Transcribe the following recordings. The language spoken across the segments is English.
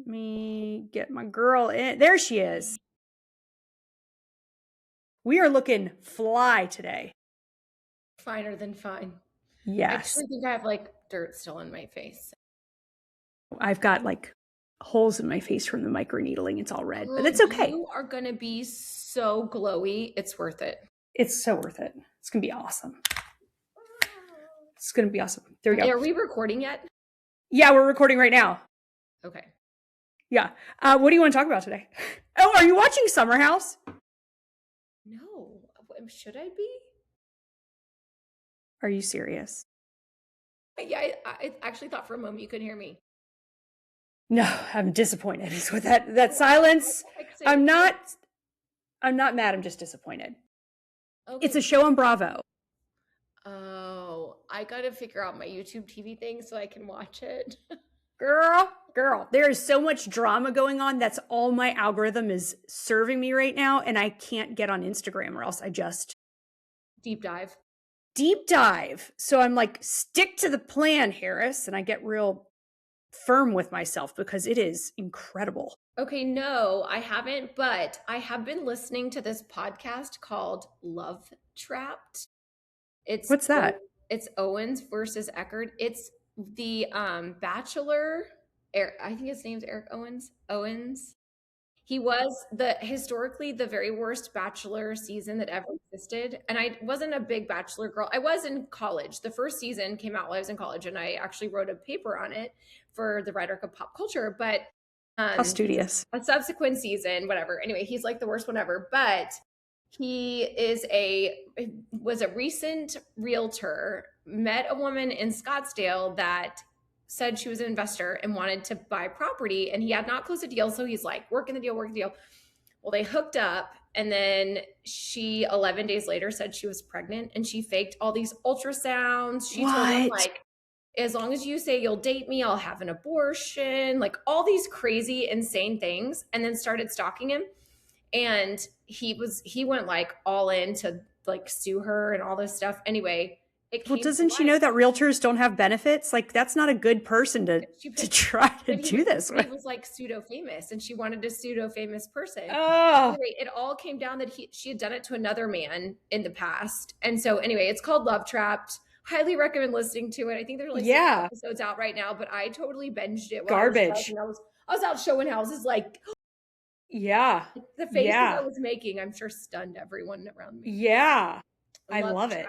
Let me get my girl in. There she is. We are looking fly today. Finer than fine. I Yes. actually think I have like dirt still on my face. I've got like holes in my face from the microneedling. It's all red, but Girl, it's okay. you are gonna be so glowy. It's worth it. It's so worth it. It's going to be awesome. It's going to be awesome. There we go. Are we recording yet? Yeah, we're recording right now. Okay. Yeah. What do you want to talk about today? Oh, are you watching Summer House? No. Should I be? Are you serious? Yeah, I actually thought for a moment you couldn't hear me. No, I'm disappointed with that silence. I'm not mad. I'm just disappointed. Okay. It's a show on Bravo. Oh, I gotta figure out my YouTube TV thing so I can watch it. Girl, there is so much drama going on. That's all my algorithm is serving me right now. And I can't get on Instagram or else I just Deep dive. So I'm like, stick to the plan, Harris. And I get real firm with myself because it is incredible. Okay, no, I haven't, but I have been listening to this podcast called Love Trapped. What's that? It's Owens versus Eckerd. It's the Bachelor. I think his name's Eric Owens. He was historically the very worst Bachelor season that ever existed. And I wasn't a big Bachelor girl. I was in college. The first season came out while I was in college, and I actually wrote a paper on it for the Ryder Cup Pop Culture. But how studious. A subsequent season, whatever. Anyway, he's like the worst one ever. But he was a recent realtor, met a woman in Scottsdale that said she was an investor and wanted to buy property, and he had not closed a deal. So he's like, working the deal. Well, they hooked up, and then she 11 days later said she was pregnant, and she faked all these ultrasounds. She told him, like, as long as you say you'll date me, I'll have an abortion, like all these crazy, insane things, and then started stalking him. And he went like all in to like sue her and all this stuff. Anyway, well, doesn't she know that realtors don't have benefits? Like, that's not a good person to try to do this with. He was like pseudo famous, and she wanted a pseudo famous person. Oh, anyway, it all came down that she had done it to another man in the past. And so anyway, it's called Love Trapped. Highly recommend listening to it. I think there's like 6 episodes out right now, but I totally binged it. Garbage. I was out showing houses, like, yeah, the faces I was making, I'm sure stunned everyone around me. Yeah, I love it.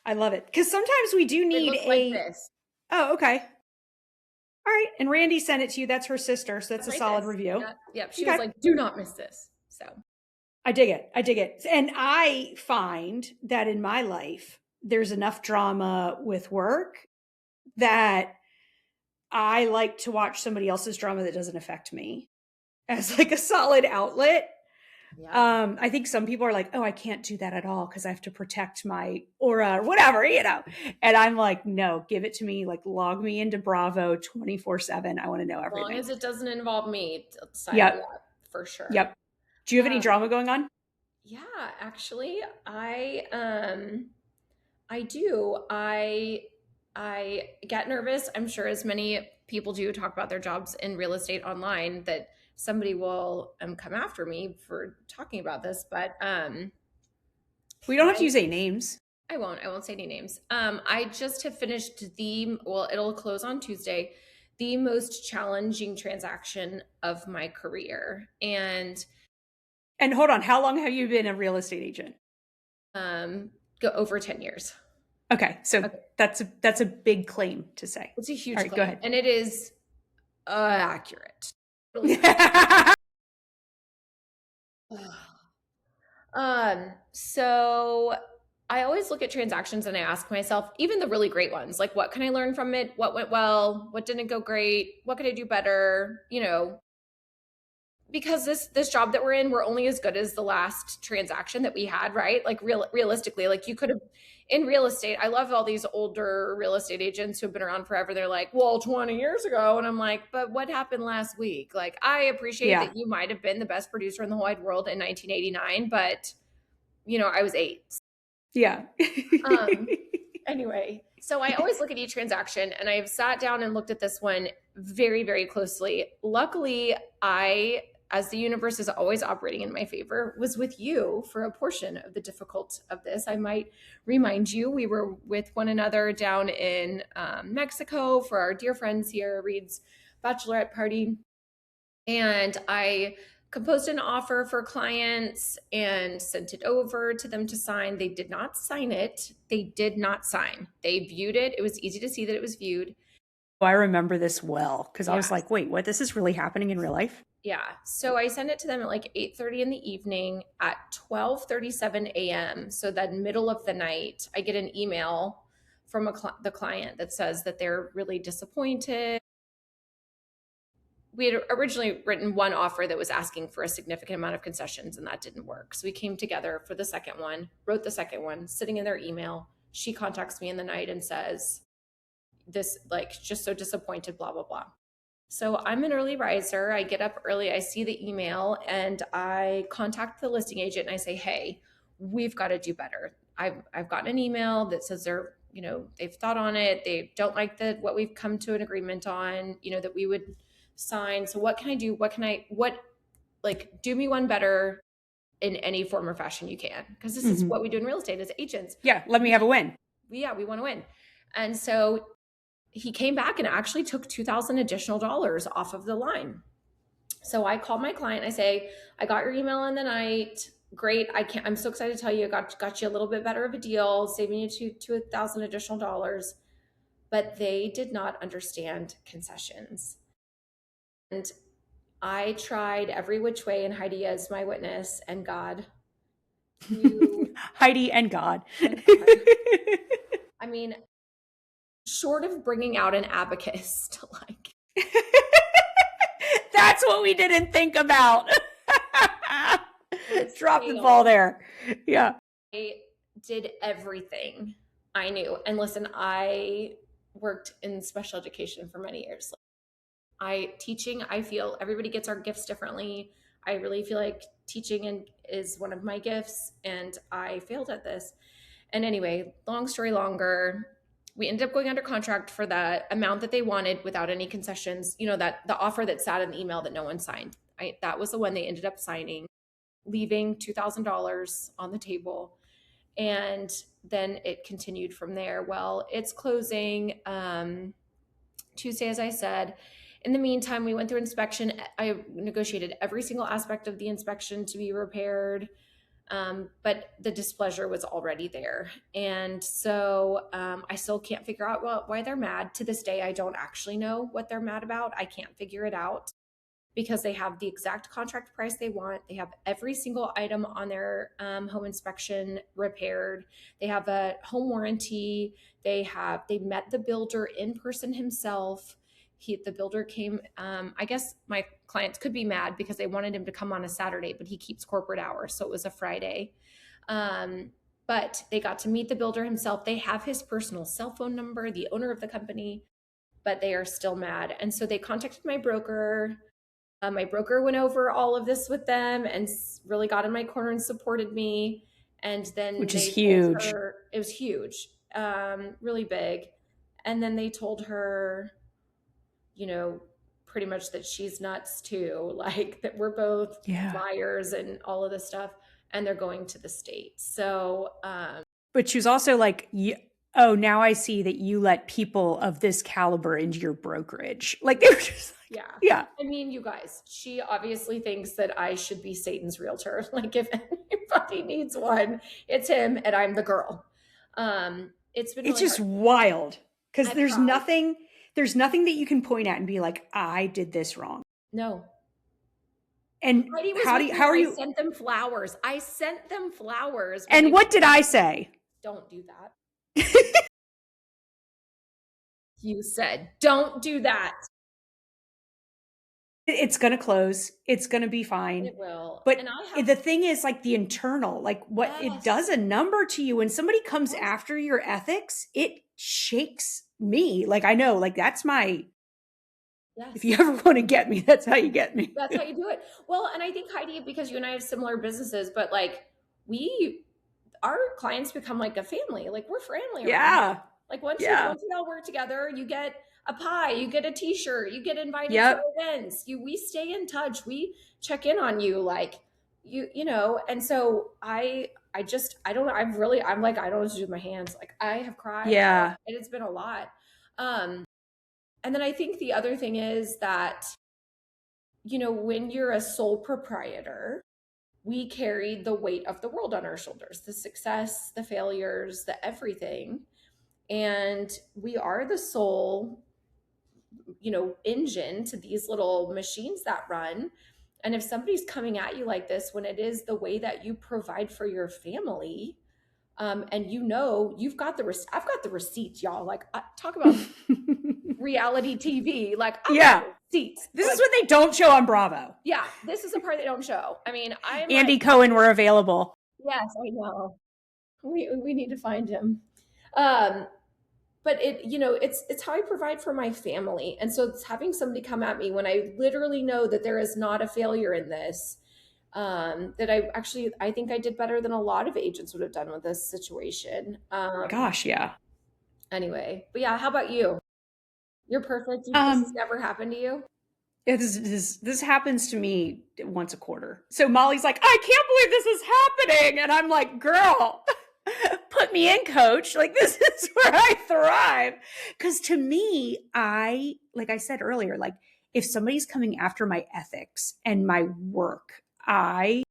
I love it because sometimes we do need like this. Oh, okay. All right, and Randy sent it to you. That's her sister, so that's a solid review. Yep, she was like, "Do not miss this." So I dig it, and I find that in my life there's enough drama with work that I like to watch somebody else's drama that doesn't affect me as like a solid outlet. Yeah. I think some people are like, oh, I can't do that at all because I have to protect my aura or whatever, and I'm like, no, give it to me, like log me into Bravo 24/7. I want to know everything. As long as it doesn't involve me, yep, for sure. Yep. Do you have any drama going on? Yeah, actually, I do. I get nervous. I'm sure as many people do talk about their jobs in real estate online that somebody will come after me for talking about this, but we don't have to use any names. I won't say any names. I just have finished it'll close on Tuesday, the most challenging transaction of my career. And hold on, how long have you been a real estate agent? Go over 10 years. Okay, so that's a big claim to say. It's a huge claim. Go ahead. And it is accurate. So I always look at transactions and I ask myself, even the really great ones, like, what can I learn from it? What went well? What didn't go great? What could I do better? Because this job that we're in, we're only as good as the last transaction that we had, right? Like realistically, like you could have in real estate. I love all these older real estate agents who've been around forever. They're like, well, 20 years ago. And I'm like, but what happened last week? Like, I appreciate that you might've been the best producer in the whole wide world in 1989, but I was 8. Yeah. Anyway, so I always look at each transaction, and I've sat down and looked at this one very, very closely. Luckily, as the universe is always operating in my favor, was with you for a portion of the difficult of this. I might remind you, we were with one another down in Mexico for our dear friends here, Reed's bachelorette party. And I composed an offer for clients and sent it over to them to sign. They did not sign it. They did not sign. They viewed it. It was easy to see that it was viewed. I remember this well because I was Yes. like, wait, what? This is really happening in real life? Yeah. So I sent it to them at like 8:30 in the evening. At 12:37 a.m., so that middle of the night, I get an email from the client that says that they're really disappointed. We had originally written one offer that was asking for a significant amount of concessions, and that didn't work. So we came together for the second one, wrote the second one, sitting in their email. She contacts me in the night and says, this, like, just so disappointed, blah, blah, blah. So I'm an early riser. I get up early, I see the email, and I contact the listing agent and I say, hey, we've got to do better. I've gotten an email that says they've thought on it. They don't like what we've come to an agreement on, that we would sign. So what can I do? Like, do me one better in any form or fashion you can. Because this is what we do in real estate as agents. Yeah, let me have a win. We want to win. And so he came back and actually took $2,000 additional dollars off of the line. So I called my client. I say, I got your email in the night. Great. I'm so excited to tell you, I got you a little bit better of a deal, saving you $2,000 additional dollars. But they did not understand concessions. And I tried every which way, and Heidi is my witness, and God. Heidi and God. And God. I mean, short of bringing out an abacus to like. That's what we didn't think about. Drop the ball there. Yeah. I did everything I knew. And listen, I worked in special education for many years. Teaching, I feel everybody gets our gifts differently. I really feel like teaching is one of my gifts, and I failed at this. And anyway, long story longer, we ended up going under contract for the amount that they wanted without any concessions. That the offer that sat in the email that no one signed. That was the one they ended up signing, leaving $2,000 on the table. And then it continued from there. Well, it's closing Tuesday, as I said. In the meantime, we went through inspection. I negotiated every single aspect of the inspection to be repaired. But the displeasure was already there. And so I still can't figure out why they're mad. To this day, I don't actually know what they're mad about. I can't figure it out because they have the exact contract price they want. They have every single item on their home inspection repaired. They have a home warranty. They met the builder in person himself. The builder came, I guess my clients could be mad because they wanted him to come on a Saturday, but he keeps corporate hours. So it was a Friday. But they got to meet the builder himself. They have his personal cell phone number, the owner of the company, but they are still mad. And so they contacted my broker. My broker went over all of this with them and really got in my corner and supported me. And then which is huge. It was huge, really big. And then they told her, pretty much that she's nuts too, like that we're both liars and all of this stuff. And they're going to the state. So, but she was also like, oh, now I see that you let people of this caliber into your brokerage. Like they were just like, yeah. I mean, you guys, she obviously thinks that I should be Satan's realtor. Like if anybody needs one, it's him and I'm the girl. It's really just hard. Wild because there's nothing that you can point at and be like, I did this wrong. No. And how are you? I sent them flowers. And what did I say? Don't do that. You said, don't do that. It's going to close. It's going to be fine. It will. But the thing is like the internal, like what it does a number to you when somebody comes after your ethics, it shakes me. Like I know, like that's my, if you ever want to get me, that's how you get me. That's how you do it. Well, and I think Heidi, because you and I have similar businesses, but like our clients become like a family. Like we're family. Yeah. Like once you all work together, you get a pie, you get a t-shirt, you get invited to Yep. events. We stay in touch. We check in on you, like and so I don't know. I'm like, I don't know what to do with my hands. Like I have cried. Yeah. It has been a lot. Um, and then I think the other thing is that, when you're a sole proprietor, we carry the weight of the world on our shoulders, the success, the failures, the everything. And we are the sole, engine to these little machines that run. And if somebody's coming at you like this, when it is the way that you provide for your family, and you've got I've got the receipts, y'all. Like, talk about reality TV. Like, I've got Yeah. the receipts. This is Like, what they don't show on Bravo. yeah, this is the part they don't show. I mean, I'm like, Andy Cohen were available. yes, I know. We need to find him. Um, but it's how I provide for my family. And so it's having somebody come at me when I literally know that there is not a failure in this. That I think I did better than a lot of agents would have done with this situation. Gosh, yeah. Anyway, but yeah, how about you? You're perfect. This has Um, never happened to you? yeah, this happens to me once a quarter. So Molly's like, I can't believe this is happening. And I'm like, girl, put me in, coach. Like, this is where I thrive. Because to me, like I said earlier, like if somebody's coming after my ethics and my work, I,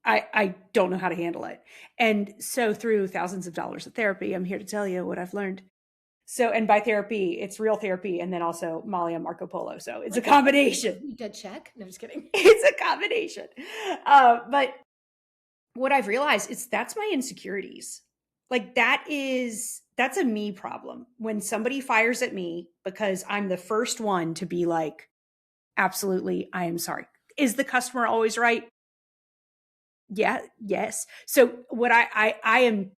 I don't know how to handle it. And so through thousands of dollars of therapy, I'm here to tell you what I've learned. So, and by therapy, it's real therapy, and then also Molly and Marco Polo. So it's a combination. You did check? No, just kidding. It's a combination. But what I've realized is that's my insecurities. Like that's a me problem. When somebody fires at me because I'm the first one to be like, absolutely, I am sorry. Is the customer always right? Yeah, yes. So what I am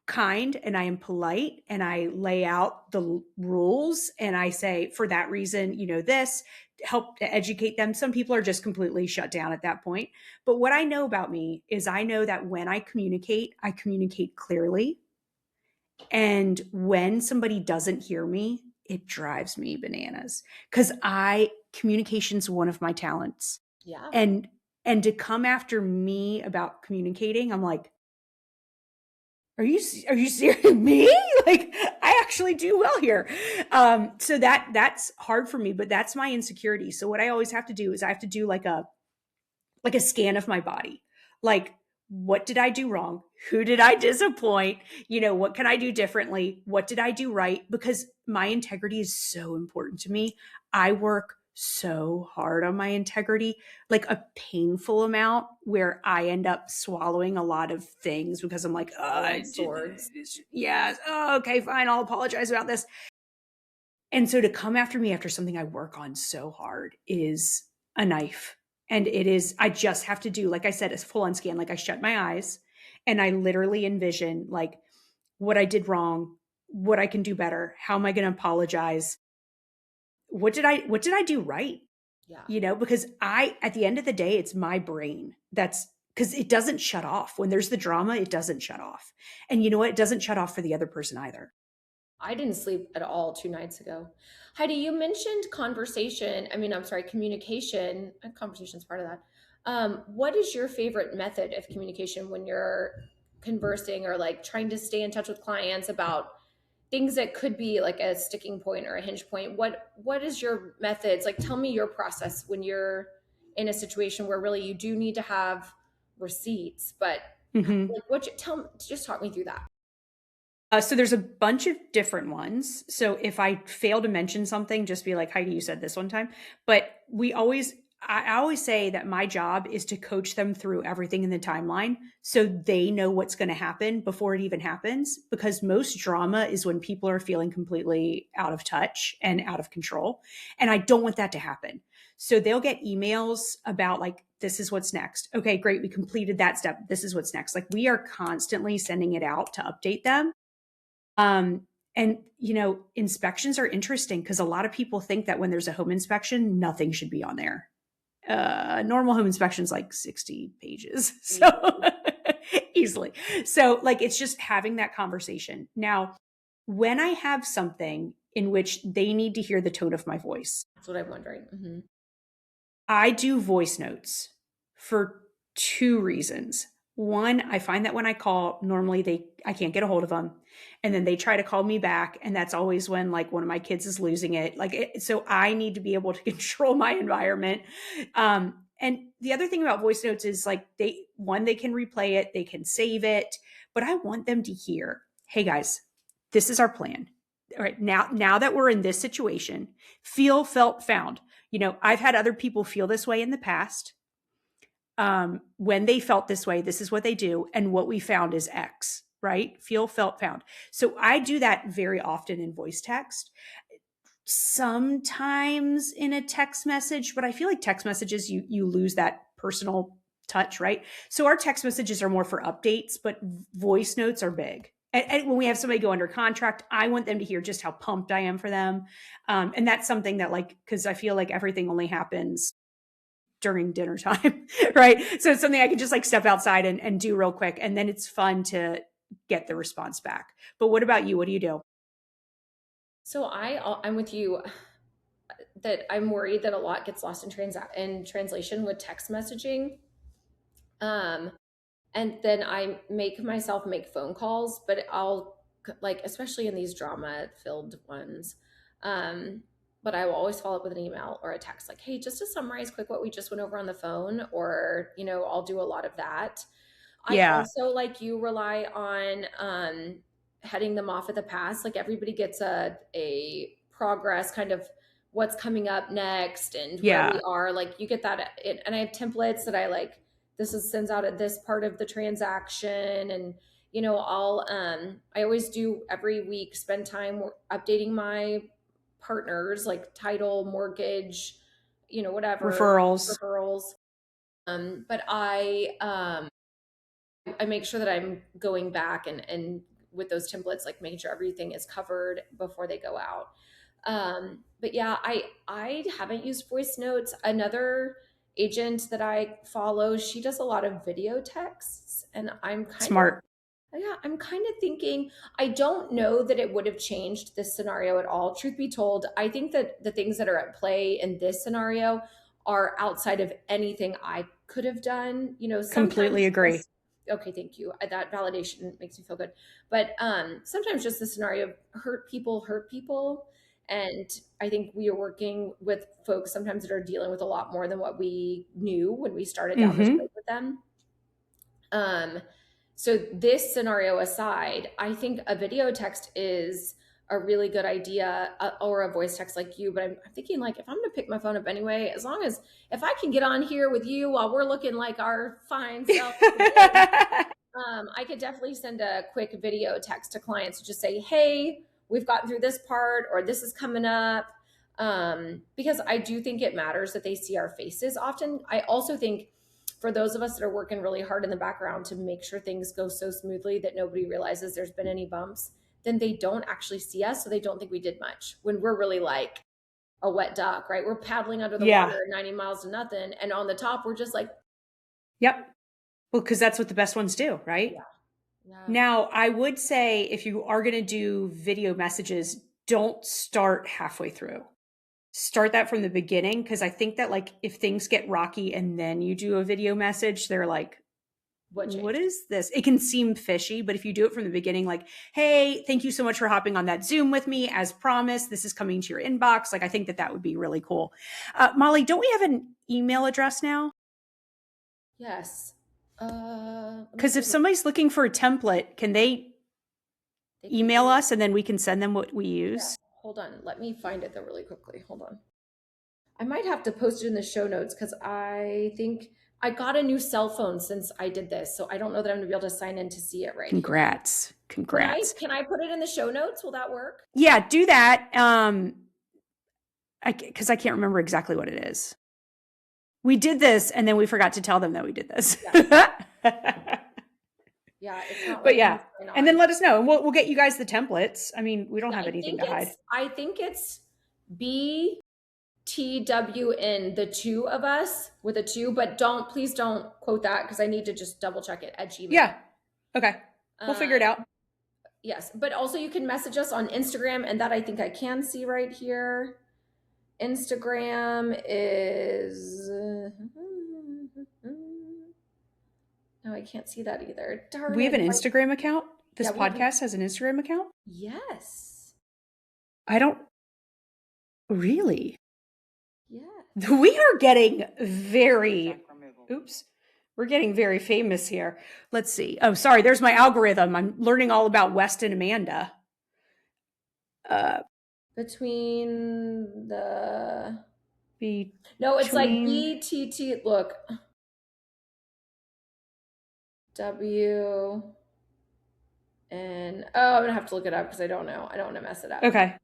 kind and I am polite and I lay out the rules and I say, for that reason, this help to educate them. Some people are just completely shut down at that point. But what I know about me is I know that when I communicate clearly. And when somebody doesn't hear me, it drives me bananas because communication's one of my talents. Yeah. And and to come after me about communicating, I'm like, are you serious? Me? Like I actually do well here. So that's hard for me, but that's my insecurity. So what I always have to do is I have to do like a scan of my body. Like, what did I do wrong? Who did I disappoint? What can I do differently? What did I do right? Because my integrity is so important to me. I work so hard on my integrity, like a painful amount where I end up swallowing a lot of things because I'm like, oh, I did Swords. this. Yeah. Oh, okay, fine. I'll apologize about this. And so to come after me after something I work on so hard is a knife. And I just have to do, like I said, a full on scan. Like I shut my eyes and I literally envision like what I did wrong, what I can do better. How am I going to apologize? What did I do right? Yeah. Because at the end of the day, it's my brain because it doesn't shut off. When there's the drama, it doesn't shut off. And you know what? It doesn't shut off for the other person either. I didn't sleep at all 2 nights ago. Heidi, you mentioned conversation. I mean, I'm sorry, communication. Conversation is part of that. What is your favorite method of communication when you're conversing or like trying to stay in touch with clients about things that could be like a sticking point or a hinge point? What is your methods? Like, tell me your process when you're in a situation where really you do need to have receipts, but Mm-hmm. like, just talk me through that. So there's a bunch of different ones. So if I fail to mention something, just be like, Heidi, you said this one time. But I always say that my job is to coach them through everything in the timeline so they know what's going to happen before it even happens. Because most drama is when people are feeling completely out of touch and out of control. And I don't want that to happen. So they'll get emails about like, this is what's next. Okay, great. We completed that step. This is what's next. Like we are constantly sending it out to update them. And inspections are interesting because a lot of people think that when there's a home inspection, nothing should be on there. Normal home inspection is like 60 pages. So easily. So like, it's just having that conversation. Now, when I have something in which they need to hear the tone of my voice, That's what I'm wondering. Mm-hmm. I do voice notes for two reasons. One, I find that when I call, normally I can't get a hold of them, and then they try to call me back, and that's always when like one of my kids is losing it. So I need to be able to control my environment. And the other thing about voice notes is like they can replay it, they can save it, but I want them to hear, hey guys, this is our plan. All right, now that we're in this situation, feel, felt, found. I've had other people feel this way in the past. When they felt this way, this is what they do. And what we found is X, right? Feel, felt, found. So I do that very often in voice text, sometimes in a text message, but I feel like text messages, you lose that personal touch, right? So our text messages are more for updates, but voice notes are big. And when we have somebody go under contract, I want them to hear just how pumped I am for them. And that's something that because I feel like everything only happens during dinner time, right? So it's something I can just like step outside and do real quick. And then it's fun to get the response back. But what about you? What do you do? So I'm with you that I'm worried that a lot gets lost in translation with text messaging. Um, and then I make myself make phone calls, but I'll like, especially in these drama filled ones. Um, but I will always follow up with an email or a text like, hey, just to summarize quick what we just went over on the phone, or, I'll do a lot of that. I Yeah. also, like you, rely on heading them off at the pass. Like everybody gets a progress kind of what's coming up next and where we Yeah. are. Like you get that, and I have templates that I like. This is sends out at this part of the transaction, and I always do every week spend time updating my partners like title, mortgage, whatever Referrals. referrals. But I make sure that I'm going back and with those templates, like making sure everything is covered before they go out. But yeah, I haven't used voice notes. Another agent that I follow, she does a lot of video texts, and Smart. I'm kind of thinking, I don't know that it would have changed this scenario at all. Truth be told, I think that the things that are at play in this scenario are outside of anything I could have done. Completely Sometimes agree. just, okay, thank you. That validation makes me feel good. But sometimes just the scenario of hurt people. And I think we are working with folks sometimes that are dealing with a lot more than what we knew when we started down this Mm-hmm. road with them. Um, so this scenario aside, I think a video text is a really good idea, or a voice text like you. But I'm thinking like, if I'm going to pick my phone up anyway, as long as if I can get on here with you while we're looking like our fine self again, I could definitely send a quick video text to clients to just say, hey, we've gotten through this part, or this is coming up. Because I do think it matters that they see our faces often. I also think for those of us that are working really hard in the background to make sure things go so smoothly that nobody realizes there's been any bumps, then they don't actually see us. So they don't think we did much when we're really like a wet duck, right? We're paddling under the water Yeah. at 90 miles to nothing. And on the top, we're just like, Yep. Well, because that's what the best ones do, right? yeah, yeah. Now, I would say if you are going to do video messages, don't start halfway through. Start that from the beginning, because I think that like if things get rocky and then you do a video message, they're like, What what changed? is this? It can seem fishy, but if you do it from the beginning, like, hey, thank you so much for hopping on that Zoom with me. As promised, this is coming to your inbox. Like, I think that would be really cool. Molly, don't we have an email address now? Yes. Let me Because see if if somebody's looking for a template, can they they can email do. us and then we can send them what we Yeah. use? Hold on. Let me find it though really quickly. Hold on. I might have to post it in the show notes because I think I got a new cell phone since I did this. So I don't know that I'm gonna be able to sign in to see it right here. Congrats. Can I Congrats. can I put it in the show notes? Will that work? Yeah, do that. Because I can't remember exactly what it is. We did this and then we forgot to tell them that we did this. Yeah. Yeah, it's not But letting me yeah, sign and then on. let us know, and we'll get you guys the templates. I mean, we don't Yeah, have anything to hide. I think it's BTWN, the two of us with a two, but please don't quote that because I need to just double check it at Gmail. Yeah. Okay. We'll figure it Um, out. Yes, but also you can message us on Instagram, and that I think I can see right here. Instagram is. No, I can't see that either. Darn We have it. an Instagram account. Yeah, This we have. podcast has an Instagram account. Yes. I don't really. Yes. We are getting very, oops, we're getting very famous here. Let's see. Oh, sorry. There's my algorithm. I'm learning all about West and Amanda. Uh, Between the. No, it's like between, BTT. Look. W. And oh, I'm gonna have to look it up because I don't know. I don't want to mess it up. okay.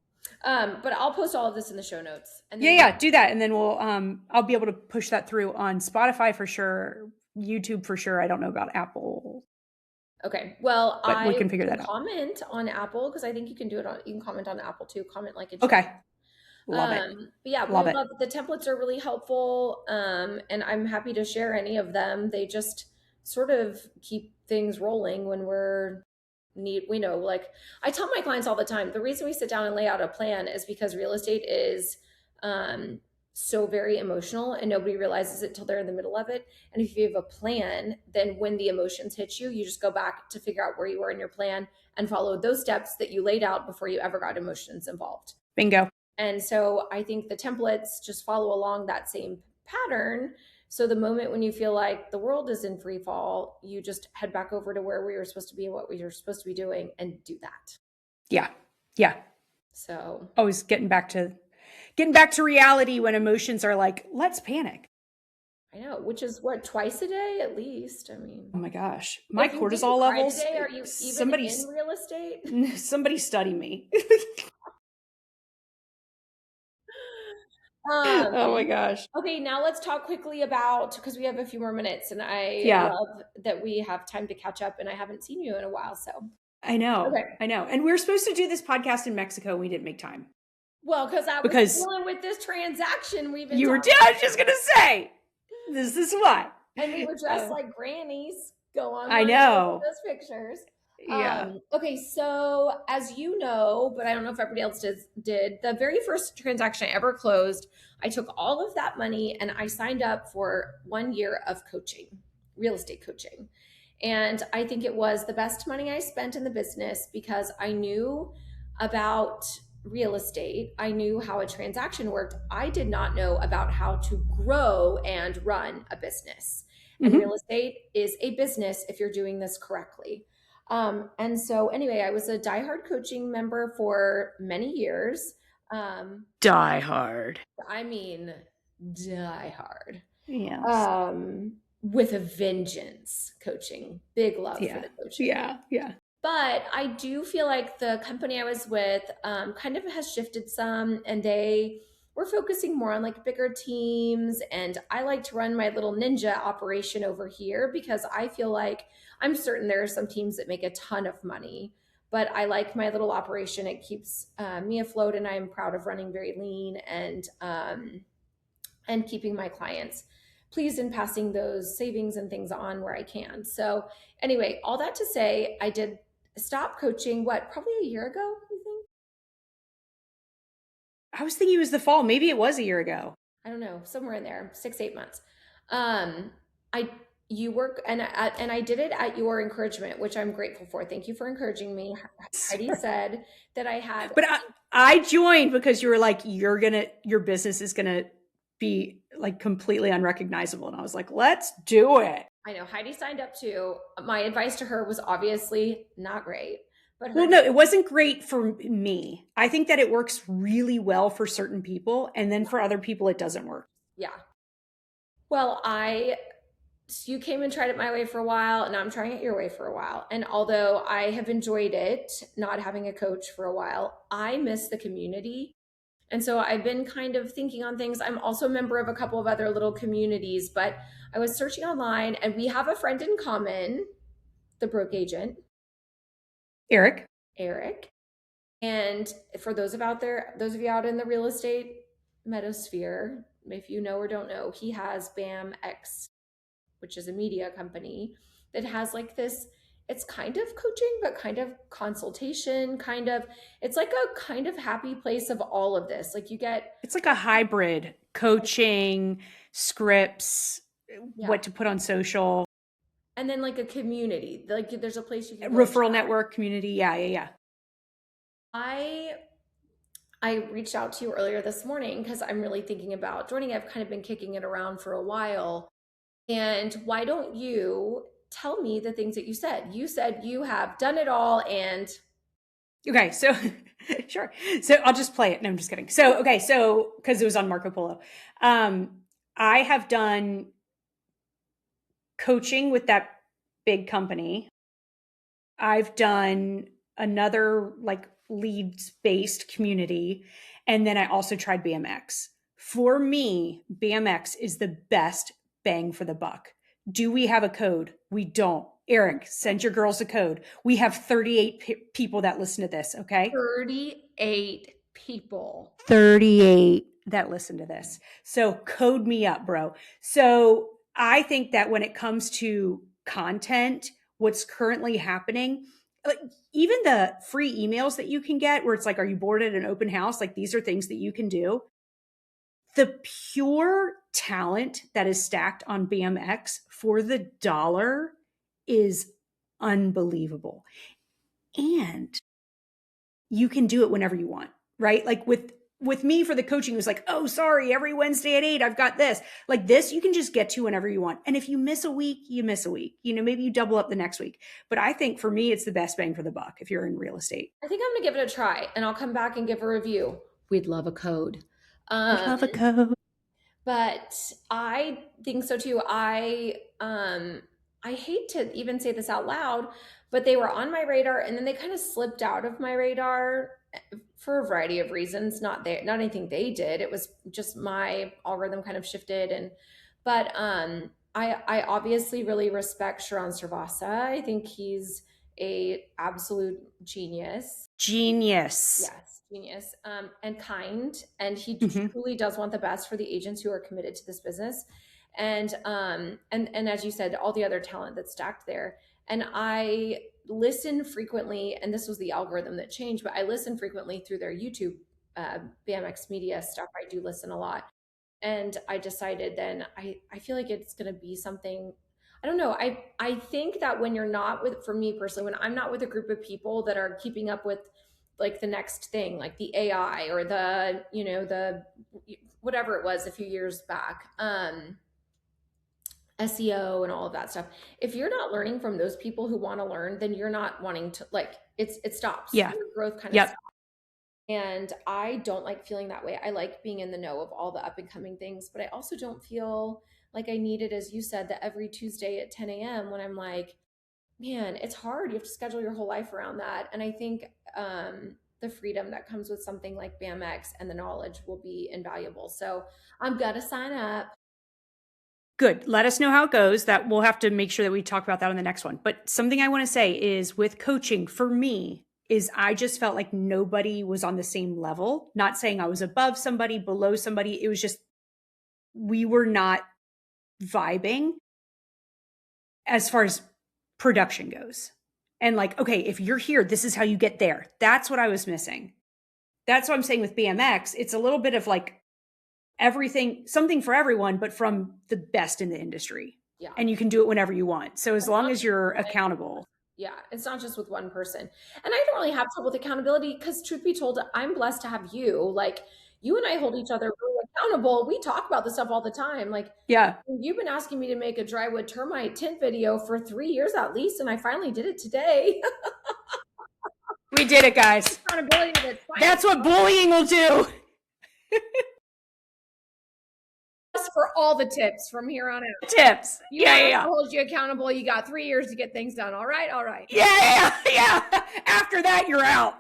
But I'll post all of this in the show notes, and Yeah, then yeah, do that. And then I'll be able to push that through on Spotify for sure, YouTube for sure. I don't know about Apple, okay. Well, but we I can figure can that out. comment on Apple because I think you can do it on. You can comment on Apple too. Comment, like, and share. Okay. Love it. But yeah, we Love it. love the templates are really helpful. And I'm happy to share any of them. They just sort of keep things rolling when we know, like I tell my clients all the time, the reason we sit down and lay out a plan is because real estate is um so very emotional and nobody realizes it till they're in the middle of it. And if you have a plan, then when the emotions hit you, you just go back to figure out where you were in your plan and follow those steps that you laid out before you ever got emotions involved. Bingo. And so I think the templates just follow along that same pattern. So the moment when you feel like the world is in free fall, you just head back over to where we were supposed to be and what we were supposed to be doing and do that. Yeah. Yeah. So Always getting back to reality when emotions are like, let's panic. I know, which is what, twice a day at least. I mean, Oh my gosh. My if you didn't cortisol cry levels, today, are you even in real estate? somebody study me. Um, Oh my gosh. okay, now let's talk quickly about, because we have a few more minutes and I Yeah. love that we have time to catch up and I haven't seen you in a while. So, I know. okay. I know. And we were supposed to do this podcast in Mexico. We didn't make time Well, because I was because dealing with this transaction we've been you were, talking I was just going to say, this is why. and we were dressed like grannies. Go I online and look at know. those pictures. Yeah. Okay, so as you know, but I don't know if everybody else did, the very first transaction I ever closed, I took all of that money and I signed up for 1 year of coaching, real estate coaching. And I think it was the best money I spent in the business because I knew about real estate. I knew how a transaction worked. I did not know about how to grow and run a business. And Mm-hmm. real estate is a business if you're doing this correctly. And so, anyway, I was a diehard coaching member for many years. Die hard. I mean, diehard. Yes. With a vengeance coaching. Big love for Yeah. the coaching. Yeah. Yeah. But I do feel like the company I was with kind of has shifted some, and they were focusing more on like bigger teams. And I like to run my little ninja operation over here because I feel like I'm certain there are some teams that make a ton of money. But I like my little operation. It keeps me afloat, and I'm proud of running very lean and keeping my clients pleased and passing those savings and things on where I can. So anyway, all that to say, I did stop coaching, what, probably a year ago, you think? I was thinking it was the fall. Maybe it was a year ago. I don't know, somewhere in there, 6, 8 months. I you work and I did it at your encouragement, which I'm grateful for. Thank you for encouraging me. Heidi said that I had. But I joined because you were like, your business is gonna be like completely unrecognizable. And I was like, let's do it. I know Heidi signed up too. My advice to her was obviously not great, but her. Well, no, it wasn't great for me. I think that it works really well for certain people, and then for other people, it doesn't work. Yeah. Well, you came and tried it my way for a while, and now I'm trying it your way for a while. And although I have enjoyed it, not having a coach for a while, I miss the community. And so I've been kind of thinking on things. I'm also a member of a couple of other little communities, but I was searching online and we have a friend in common, the broke agent, Eric, Eric. And for those of you out in the real estate metosphere, if you know or don't know, he has BAM X, which is a media company that has like this it's kind of coaching, but kind of consultation, kind of, it's like a kind of happy place of all of this. Like you get, It's like a hybrid coaching, scripts, yeah. what to put on social, And then like a community, like there's a place you can go referral chat. network, community. Yeah, yeah, yeah. I I reached out to you earlier this morning because I'm really thinking about joining. I've kind of been kicking it around for a while. And why don't you tell me the things that you said? You said you have done it all and Okay, so sure. So I'll just play it. No, I'm just kidding. So okay, so because it was on Marco Polo, um, I have done coaching with that big company. I've done another like leads based community, and then I also tried BMX. For me, BMX is the best bang for the buck. Do we have a code? We don't. Eric, send your girls a code. We have 38 people that listen to this, okay? 38 people. 38 that listen to this. So code me up, bro. So I think that when it comes to content, what's currently happening, like even the free emails that you can get where it's like, are you bored at an open house? Like these are things that you can do. The pure talent that is stacked on BMX for the dollar is unbelievable. And you can do it whenever you want, right? Like with me for the coaching, it was like, oh, sorry, every Wednesday at 8, I've got this. Like this, you can just get to whenever you want. And if you miss a week, you miss a week. You know, maybe you double up the next week. But I think for me, it's the best bang for the buck if you're in real estate. I think I'm going to give it a try and I'll come back and give a review. We'd love a code. We Um, love a code. but I think so too. I hate to even say this out loud, but they were on my radar and then they kind of slipped out of my radar for a variety of reasons. Not anything they did. It was just my algorithm kind of shifted. And but I obviously really respect Sharon Srivastava. I think he's a absolute genius. Genius. Yes, genius, and kind, and he Mm-hmm. truly does want the best for the agents who are committed to this business, and as you said, all the other talent that's stacked there. And I listen frequently, and this was the algorithm that changed, but I listen frequently through their YouTube BMX media stuff. I do listen a lot, and I decided then I feel like it's going to be something. I don't know. I think that when you're not with, for me personally, when I'm not with a group of people that are keeping up with like the next thing, like the AI or the, the whatever it was a few years back, SEO and all of that stuff. If you're not learning from those people who want to learn, then you're not wanting to, like, it stops. Yeah. Your growth kind of Yep. stops. And I don't like feeling that way. I like being in the know of all the up and coming things, but I also don't feel like I need it, as you said, that every Tuesday at 10 a.m. when I'm like, man, it's hard. You have to schedule your whole life around that. And I think the freedom that comes with something like BMX and the knowledge will be invaluable. So I'm going to sign up. Good. Let us know how it goes. That we'll have to make sure that we talk about that on the next one. But something I want to say is with coaching for me is I just felt like nobody was on the same level. Not saying I was above somebody, below somebody. It was just we were not vibing as far as production goes. And like, okay, if you're here, this is how you get there. That's what I was missing. That's what I'm saying with BMX. It's a little bit of like everything, something for everyone, but from the best in the industry. Yeah. And you can do it whenever you want. So as It's long not as just you're one. accountable. Yeah. It's not just with one person. And I don't really have trouble with accountability because, truth be told, I'm blessed to have you. Like, you and I hold each other really accountable. We talk about this stuff all the time. Like, Yeah, you've been asking me to make a drywood termite tint video for 3 years at least, and I finally did it today. we did it, guys. Accountability that's That's finally what bullying will do. for all the tips from here on out. Tips. You Yeah, want yeah, us yeah. to hold you accountable? You got 3 years to get things done. All right, all right. Yeah, yeah, yeah. After that, you're out.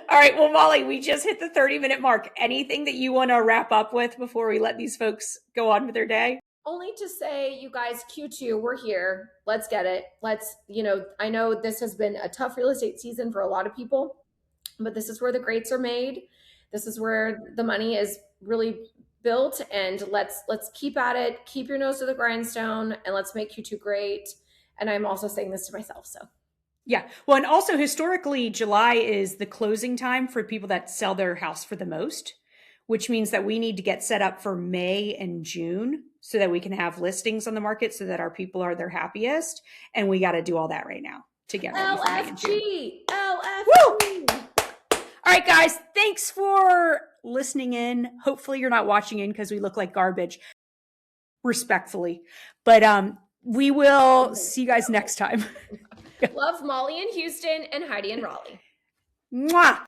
All right. Well, Molly, we just hit the 30-minute mark. Anything that you want to wrap up with before we let these folks go on with their day? Only to say, you guys, Q2, we're here. Let's get it. I know this has been a tough real estate season for a lot of people, but this is where the greats are made. This is where the money is really built, and let's keep at it. Keep your nose to the grindstone, and let's make Q2 great. And I'm also saying this to myself. So Yeah. Well, and also historically, July is the closing time for people that sell their house for the most, which means that we need to get set up for May and June so that we can have listings on the market so that our people are their happiest. And we got to do all that right now to get ready for May and June. Woo! All right, guys. Thanks for listening in. Hopefully you're not watching in because we look like garbage, respectfully. But we will see you guys next time. love Molly in Houston and Heidi in Raleigh. Mwah!